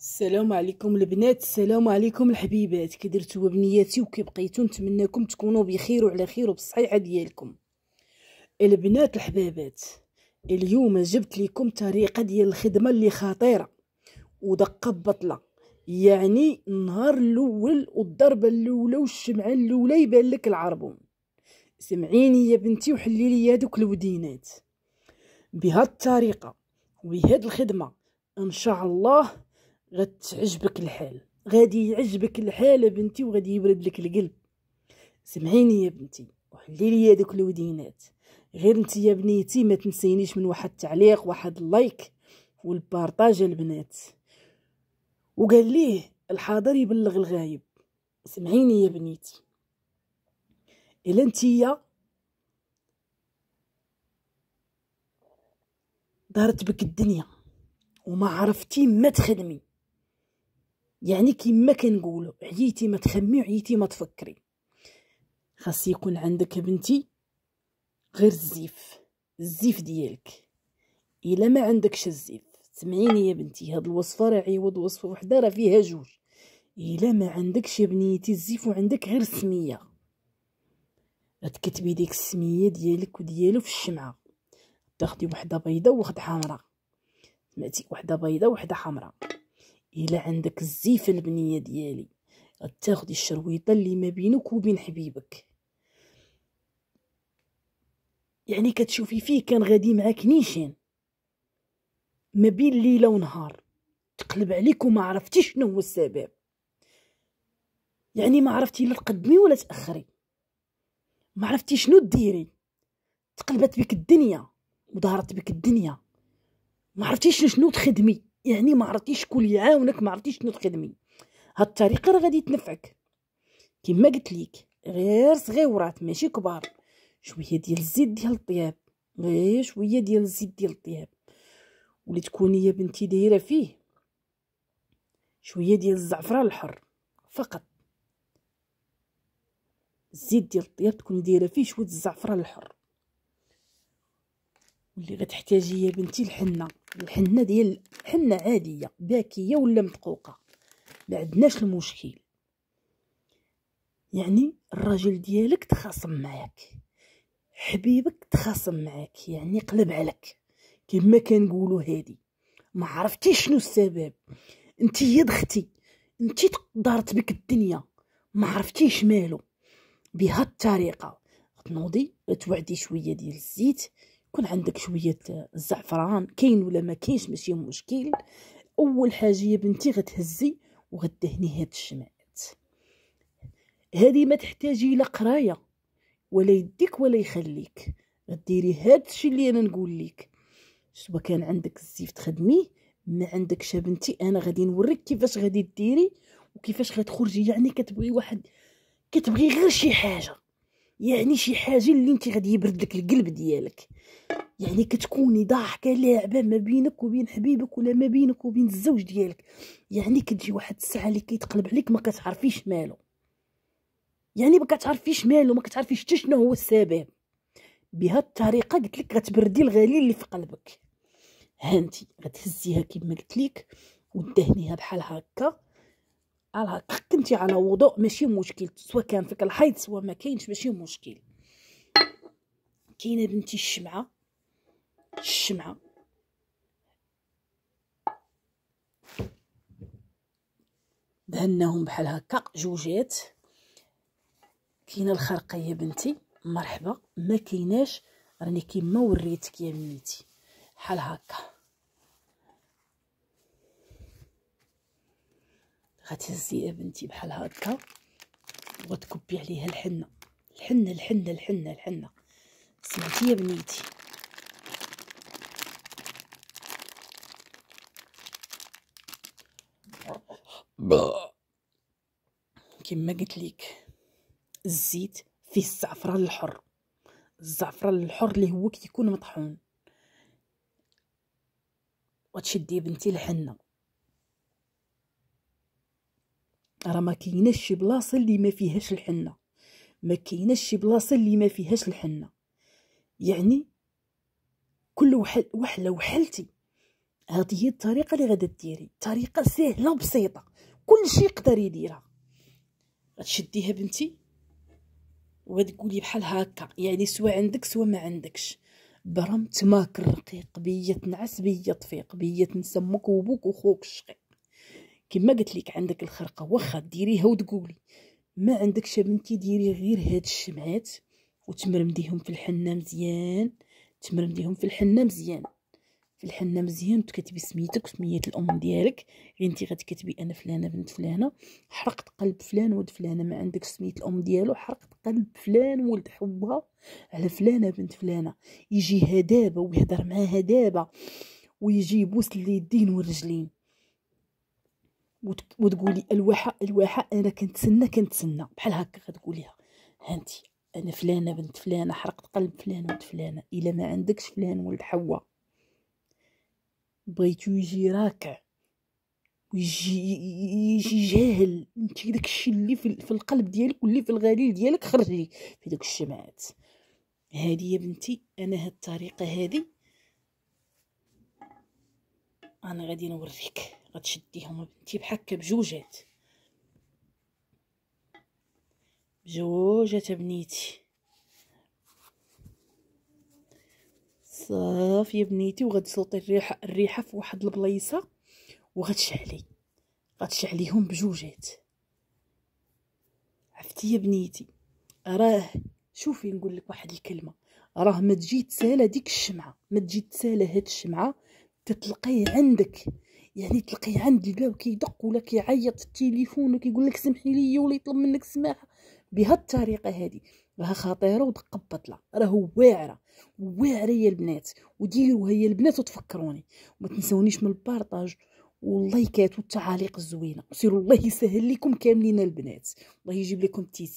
السلام عليكم البنات، السلام عليكم الحبيبات. كي درتوا بنياتي وكي بقيتوا، نتمنىكم تكونوا بخير وعلى خير وبالصحيحه ديالكم. البنات الحبابات، اليوم جبت لكم طريقه ديال الخدمه اللي خطيره ودقه بطله. يعني النهار الاول والضربه الاولى والشمعه الاولى يبان لك العربون. سمعيني يا بنتي وحلي لي هذوك الودينات. بهذه الطريقه وبهذه الخدمه ان شاء الله غتعجبك الحال، غادي يعجبك الحال بنتي وغادي يبرد لك القلب. سمعيني يا بنتي وحلي لي هذوك الودينات. غير انت يا بنيتي ما تنسينيش من واحد التعليق، واحد اللايك والبارطاج البنات. وقال ليه الحاضر يبلغ الغايب. سمعيني يا بنيتي، الا انتيا دارت بك الدنيا وما عرفتي ما تخدمي، يعني كيما كنقولوا عييتي ما تخمي وعييتي ما تفكري، خاص يكون عندك بنتي غير الزيف ديالك. الا ما عندكش الزيف، سمعيني يا بنتي، هاد الوصفه راه عوض وصفه وحده راه فيها جوج. الا ما عندكش يا بنيتي الزيف وعندك غير السميه، غتكتبي ديك السميه ديالك وديالو في الشمعه. تاخدي وحده بيضه ووحده حمراء، سمعتي؟ وحده بيضه وحده حمراء. الا عندك الزيف البنيه ديالي، غتاخدي الشرويطه اللي ما بينك وبين حبيبك، يعني كتشوفي فيه كان غادي معاك نيشان ما بين ليله ونهار، تقلب عليك وما عرفتي شنو هو السبب. يعني ما عرفتي لا تقدمي ولا تاخري، ما عرفتي شنو ديري، تقلبت بك الدنيا ودارت بك الدنيا، ما عرفتيش شنو تخدمي، يعني ما عرفتيش شكون يعاونك، ما عرفتيش شنو تخدمي. هاد الطريقه راه غادي تنفعك. كما قلت لك غير صغيورات ماشي كبار، شويه ديال الزيت ديال الطياب، غير شويه ديال الزيت ديال الطياب، واللي تكوني يا بنتي دايره فيه شويه ديال الزعفران الحر فقط. الزيت ديال الطياب تكوني دايره فيه شويه الزعفران الحر. واللي غتحتاجي يا بنتي الحنه ديال حنه عاديه باكيه ولا مدقوقه، ما عندناش المشكل. يعني الراجل ديالك تخاصم معاك، حبيبك تخاصم معاك، يعني قلب عليك كما كنقولوا. هادي ما عرفتيش شنو السبب، انت يا دختي انت دارت بك الدنيا ما عرفتيش مالو. بهاد الطريقه تنوضي توعدي شويه ديال الزيت، يكون عندك شويه الزعفران، كاين ولا ما كاينش ماشي مشكل. اول حاجه يا بنتي غتهزي وغدهني هاد الشمعات. هذه ما تحتاجي لا قرايه ولا يديك ولا يخليك، غديري هاد الشيء اللي انا نقول لك. سوا كان عندك الزيف تخدميه، ما عندكش يا بنتي انا غادي نوريك كيفاش غادي ديري وكيفاش غتخرجي. يعني كتبغي غير شي حاجه، يعني شي حاجه اللي انت غادي يبرد لك القلب ديالك. يعني كتكوني ضاحكه لاعبه ما بينك وبين حبيبك ولا ما بينك وبين الزوج ديالك، يعني كتجي واحد الساعه اللي كيتقلب عليك ما كتعرفيش مالو، يعني ما كتعرفيش مالو، ما كتعرفيش حتى شنو هو السبب. بهاد الطريقه قلت لك غتبردي الغليل اللي في قلبك. هانتي غتهزيها كما قلت لك ودهنيها بحال هكا، على هكا كنتي على وضوء ماشي مشكل، سواء كان فيك الحيض سواء ما كاينش ماشي مشكل. كاينه بنتي الشمعه دهناهم بحال هكا جوجات. كاينه الخرقه يا بنتي مرحبا، ما كايناش راني كيما وريتك يا بنيتي بحال هكا. غتهزي يا بنتي بحال هكا وتكبي عليها الحنه. الحنه سمعتي يا بنيتي؟ كما قلت لك الزيت فيه الزعفران الحر، الزعفران الحر اللي هو كيكون مطحون. وتشدي بنتي الحنه، راه ما كايناش شي بلاصه اللي ما فيهاش الحنه، ما كايناش شي بلاصه اللي ما فيهاش الحنه. يعني كل وحله وحلتي هذه هي الطريقه اللي غادا ديري، طريقه سهله وبسيطه، كل شيء يقدر يديرها. غتشديها بنتي وغتقولي بحال هكا، يعني سوا عندك سوا ما عندكش، برمت ماك الرقيق بيا تنعس بيا طفيق بيا تنسى امك وبوك وخوك الشقيق. كما قلت لك عندك الخرقه واخا ديريها وتقولي، ما عندكش يا بنتي ديري غير هاد الشمعات وتمرمديهم في الحنه مزيان، تمرمديهم في الحنه مزيان، في الحنه مزيان، وتكتبي سميتك وسميه الام ديالك. غير انت غتكتبي انا فلانه بنت فلانه، حرقت قلب فلان ولد فلانه، ما عندك سميه الام ديالو، حرقت قلب فلان ولد حبها على فلانه بنت فلانه. يجيها دابا ويهضر معاها دابا ويجي يبوس اليدين والرجلين، وتقولي الواحه الواحه انا كنتسنى بحال هكا غتقوليها. هانتي انا فلانه بنت فلانه، حرقت قلب فلان ولد فلانه، الا ما عندكش فلان ولد حواء بغيتو يجي راكع ويجي جاهل، انت داكشي اللي في القلب ديالك واللي في الغليل ديالك خرجي في داك الشمعات. هذه يا بنتي انا هاد الطريقه هذه انا غادي نوريك. غتشديهم بنتي بحكا بجوجات بجوجات بنيتي، صافي يا بنيتي، وغتسوطي الريحه في واحد البلايصه غتشعليهم بجوجات. عرفتي يا بنيتي، راه شوفي نقول لك واحد الكلمه، راه ما تجي تسالى ديك الشمعه، ما تجي تسالى هاد الشمعه تتلقيه عندك، يعني تلقيه عند الباب كيدق ولا كيعيط في التليفون وكيقول لك سمحي لي ولا يطلب منك السماحه. بهاد الطريقه هذه راه خطيره ودقه بطله، راه واعره يا البنات، وديروها يا البنات وتفكروني، وما تنسونيش من البارطاج واللايكات والتعاليق الزوينه، سيروا الله يسهل لكم كاملين البنات، الله يجيب لكم التيسير.